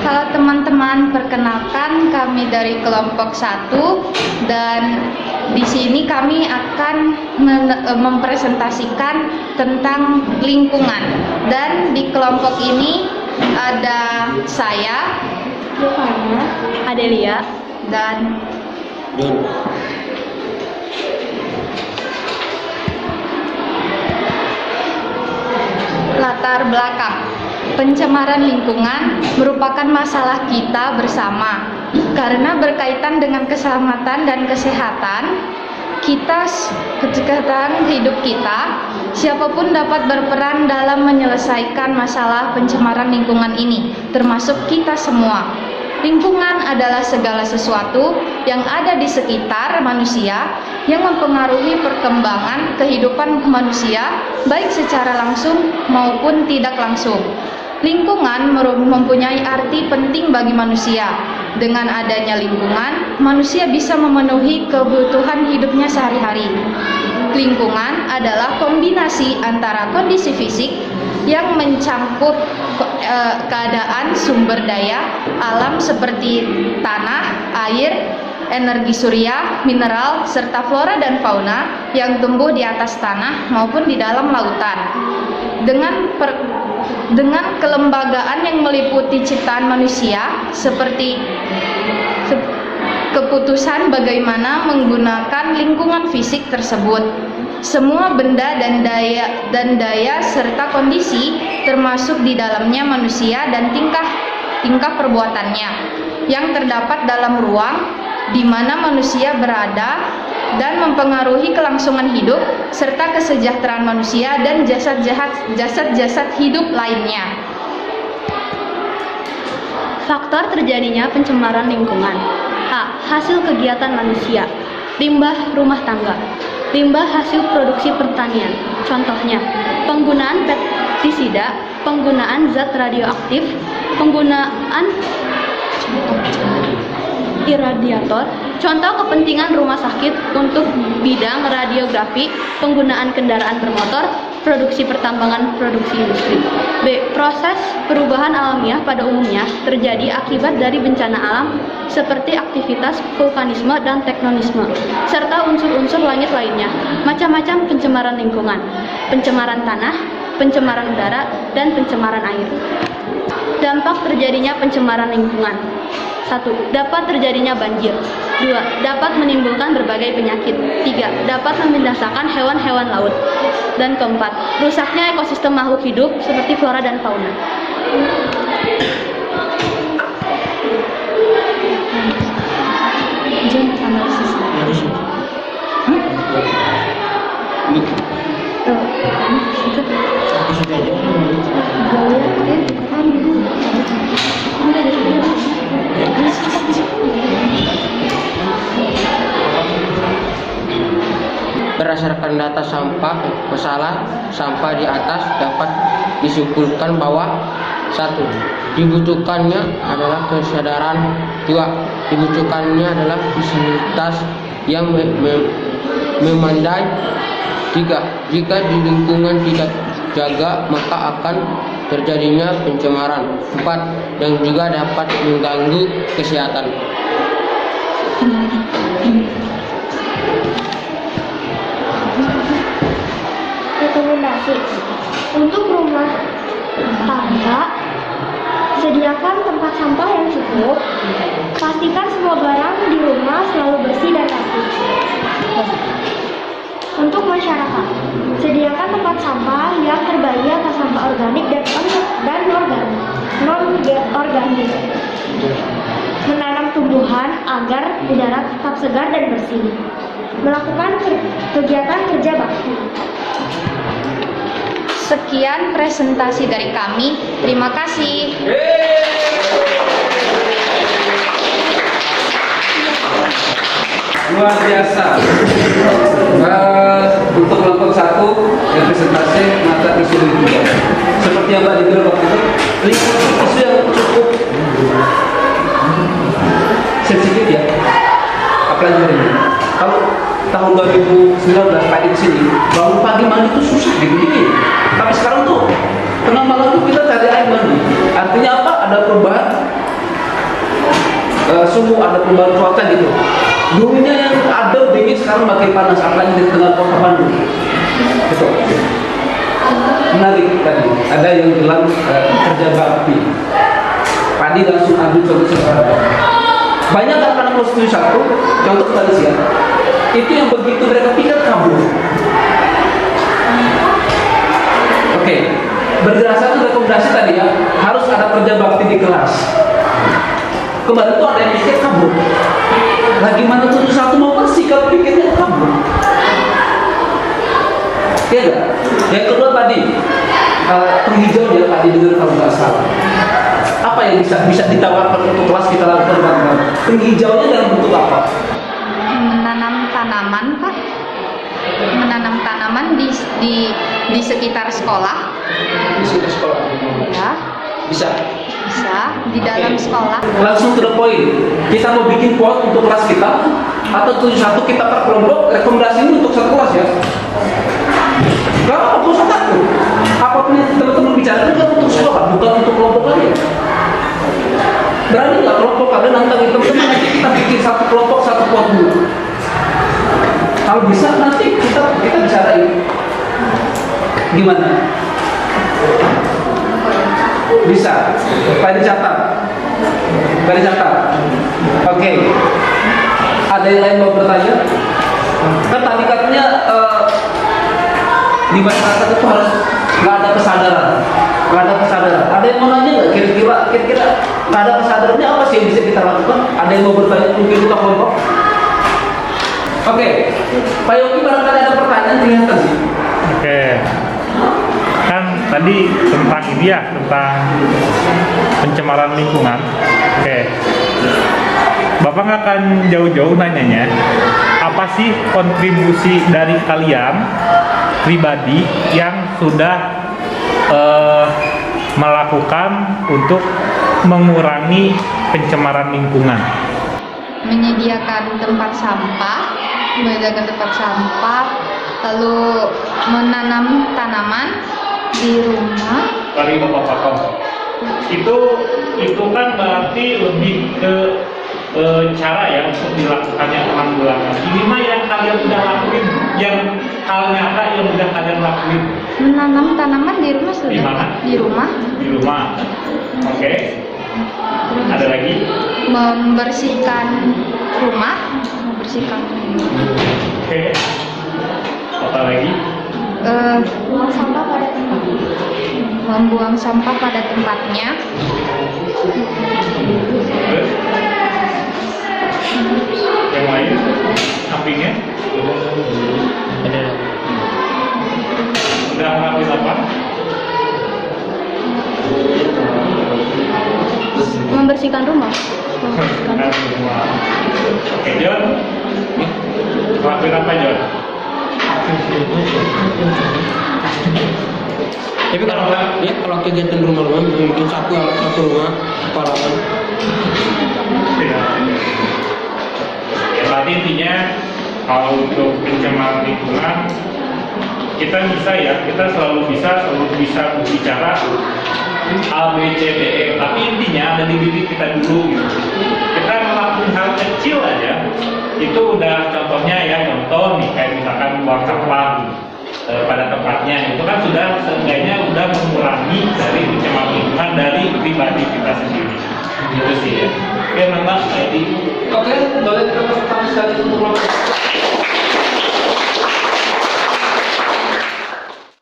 Halo teman-teman, perkenalkan kami dari kelompok 1 dan di sini kami akan mempresentasikan tentang lingkungan. Dan di kelompok ini ada saya, Giovanna, Adelia, dan latar belakang. Pencemaran lingkungan merupakan masalah kita bersama karena berkaitan dengan keselamatan dan kesehatan hidup kita. Siapapun dapat berperan dalam menyelesaikan masalah pencemaran lingkungan ini, termasuk kita semua. Lingkungan adalah segala sesuatu yang ada di sekitar manusia yang mempengaruhi perkembangan kehidupan manusia, baik secara langsung maupun tidak langsung. Lingkungan mempunyai arti penting bagi manusia. Dengan adanya lingkungan, manusia bisa memenuhi kebutuhan hidupnya sehari-hari. Lingkungan adalah kombinasi antara kondisi fisik yang mencangkup keadaan sumber daya alam seperti tanah, air, energi surya, mineral, serta flora dan fauna yang tumbuh di atas tanah maupun di dalam lautan. Dengan kelembagaan yang meliputi ciptaan manusia seperti keputusan bagaimana menggunakan lingkungan fisik tersebut. Semua benda dan daya serta kondisi termasuk di dalamnya manusia dan tingkah perbuatannya yang terdapat dalam ruang di mana manusia berada dan mempengaruhi kelangsungan hidup serta kesejahteraan manusia dan jasad hidup lainnya. faktor terjadinya pencemaran lingkungan. A. Hasil kegiatan manusia. Limbah rumah tangga. Limbah hasil produksi pertanian. Contohnya, penggunaan pestisida, penggunaan zat radioaktif, penggunaan iradiator. Contoh kepentingan rumah sakit untuk bidang radiografi, penggunaan kendaraan bermotor, produksi pertambangan, produksi industri. B. Proses perubahan alamiah pada umumnya terjadi akibat dari bencana alam seperti aktivitas vulkanisme dan tektonisme, serta unsur-unsur langit lainnya. Macam-macam pencemaran lingkungan, pencemaran tanah, pencemaran udara, dan pencemaran air. Dampak terjadinya pencemaran lingkungan. 1. Dapat terjadinya banjir. 2. Dapat menimbulkan berbagai penyakit. 3. Dapat membinasakan hewan-hewan laut. Dan keempat, rusaknya ekosistem makhluk hidup seperti flora dan fauna. Berdasarkan data masalah sampah di atas dapat disimpulkan bahwa 1. Dibutuhkannya adalah kesadaran. 2. Dibutuhkannya adalah fasilitas yang memadai. 3. Jika di lingkungan tidak jaga maka akan terjadinya pencemaran. 4. Dan juga dapat mengganggu kesehatan. Rekomendasi untuk rumah tangga, sediakan tempat sampah yang cukup, pastikan semua barang di rumah selalu bersih dan rapi. Untuk masyarakat, sediakan tempat sampah yang terbagi atas sampah organik dan non-organik. Menanam tumbuhan agar udara tetap segar dan bersih. Melakukan kegiatan kerja bakti. Sekian presentasi dari kami. Terima kasih. Luar biasa. Untuk kelompok 1 yang presentasi mata isu lingkungan. Seperti yang Mbak dibilang waktu itu, lingkungan isu yang cukup sensitif ya. Apalagi hari ini. Kalau tahun 2019 pagi di sini, bangun pagi mandi itu susah dikit-dikit. Tapi sekarang tuh tengah malam tuh kita cari air mandi. Artinya apa? Ada perubahan suhu, ada perubahan cuaca gitu. Dulunya yang ada dingin, sekarang makin panas, apalagi di tengah kota Bandung. Betul. Menarik tadi, ada yang bilang kerja bakti. Padi langsung ambil contoh sekarang. Banyak anak-anak kelas 1, contoh tadi siang, itu yang begitu mereka pindah kabur. Oke, berdasarkan rekomendasi tadi ya, harus ada kerja bakti di kelas. Kemarin tuh ada yang pikir kabur. Nah gimana tuh 1 mau bersikap pikirnya kabur? Iya nggak? Yang kedua tadi, penghijauan ya tadi dengar kalau nggak salah. Apa yang bisa ditawarkan untuk kelas kita lakukan Pak? Penghijauannya dalam bentuk apa? Menanam tanaman, Pak. Menanam tanaman di sekitar sekolah. Di sekitar sekolah. Ya, Bisa. bisa di dalam sekolah. Langsung to the point. Kita mau bikin quote untuk kelas kita atau 71 kita per kelompok, rekomendasi ini untuk satu kelas ya. Kalau aku usah takut. Apapun yang teman-teman bicarakan kan untuk sekolah, bukan untuk kelompok kalian. Berani nggak kelompok kalian nantangin teman-teman, nanti kita bikin satu kelompok satu quote dulu. Kalau bisa nanti kita bicarain. Gimana? Bisa. Pak dicatat. Oke. Ada yang lain mau bertanya? Kan tadi katanya di masyarakat itu harus nggak ada kesadaran. Ada yang mau nanya nggak? Kira-kira nggak ada kesadarannya apa sih yang bisa kita lakukan? Ada yang mau bertanya mungkin kita kelompok? Oke. Pak Yogi barangkali ada pertanyaan kelihatan sih. Oke. Kan tadi tentang ini ya, tentang pencemaran lingkungan. Oke. Bapak nggak akan jauh-jauh nanyanya, apa sih kontribusi dari kalian pribadi yang sudah melakukan untuk mengurangi pencemaran lingkungan? Menyediakan tempat sampah, lalu menanam tanaman di rumah. Dari Bapak Pakom. Itu kan berarti lebih ke cara ya untuk dilakukannya penanggulangan. Ini mah yang kalian udah lakuin, yang hal nyata yang udah kalian lakuin. Menanam tanaman di rumah sudah. Di mana? Di rumah. Di rumah. Oke. Ada lagi? Membersihkan rumah. Oke. Apa lagi? Buang sampah pada tempatnya. Membuang sampah pada tempatnya. Terus? Yang lain? Sampingnya? Ada. Udah ngelakuin apa? Membersihkan rumah. Nah, semua. Oke, John. Ngelakuin apa, John? Tapi kalau kegiatan rumah-rumah mungkin satu rumah kepalakan. Ya. Berarti intinya kalau untuk pencemaran lingkungan kita selalu bisa berbicara A, B, C, D, E. Tapi intinya ada di diri kita dulu gitu. Kita ngelakuin hal kecil aja, itu udah contohnya ya, contoh nih kayak misalkan buang sampah pada tempatnya, itu kan sudah seenggaknya udah mengurangi dari pencemaran lingkungan dari pribadi kita sendiri. Gitu sih ya. Oke, Mbak, jadi Oke, boleh kita sekali untuk